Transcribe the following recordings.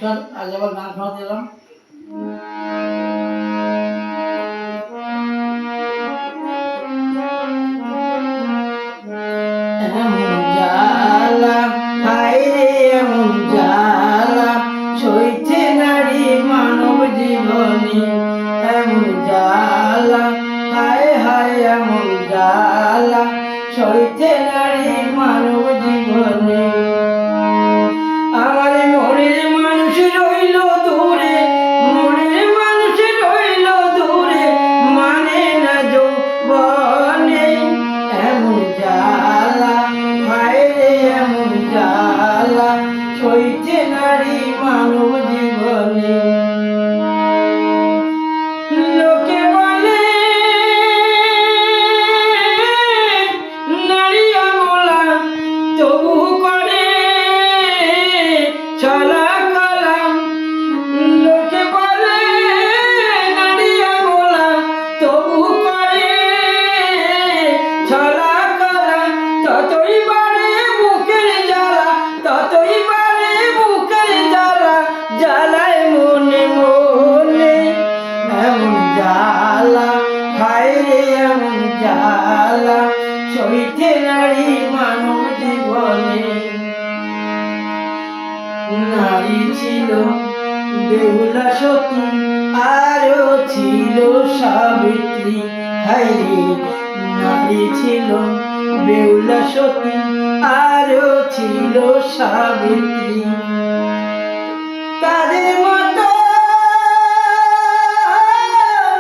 নমস্কার, আজ আবার গান শোনাতে এলাম। এমন জ্বালা, হায় রে এমন জ্বালা, সইছে নারী মানব জীবনে। এমন জ্বালা, হায় হায় এমন জ্বালা, সইছে নারী মানব জীবনে। আমার মনের মানুষ রইল দূরে, মনের মানুষ রইল দূরে, মানে না যৌবনে। এমন জ্বালা, হায় রে এমন জ্বালা, সইছে নারী মানব জীবনে। লোকে বলে নারী অবলা, তবু করে ছলা কলাম। লোকে বলে নারী অবলা, তবু করে ছলা কলাম। ততই বাড়ে বুকের জ্বালা, ততই বাড়ে বুকের জ্বালা, জ্বালায় মনে মনে। এমন জ্বালা, হায় রে এমন জ্বালা, সইতে নারী মানব জীবনে। নারী ছিল বেহুলা সতী, আরো ছিল সাবিত্রী। হায় রে নারী ছিল বেহুলা সতী, আরো ছিল সাবিত্রী। তাদের মতো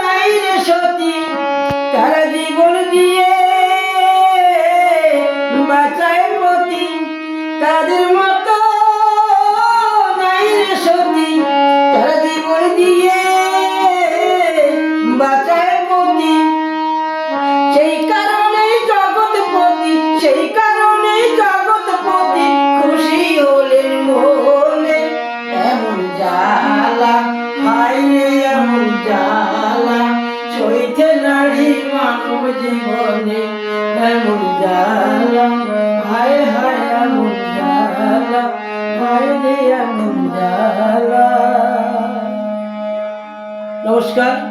নাই রে সতী, তারা জীবন দিয়ে বাঁচায় পতি। তাদের মতো নাই রে সতী, তারা জীবন দিয়ে বাঁচায় পতি। সেই কারণেই জগৎপতি, সেই কারণেই জগৎপতি খুশি হলেন মনে। এমন জ্বালা, হায় রে এমন জ্বালা, সইতে নারী মানব জীবনে। এমন জ্বালা, হায় হায় এমন জ্বালা, হায় রে এমন জ্বালা। নমস্কার।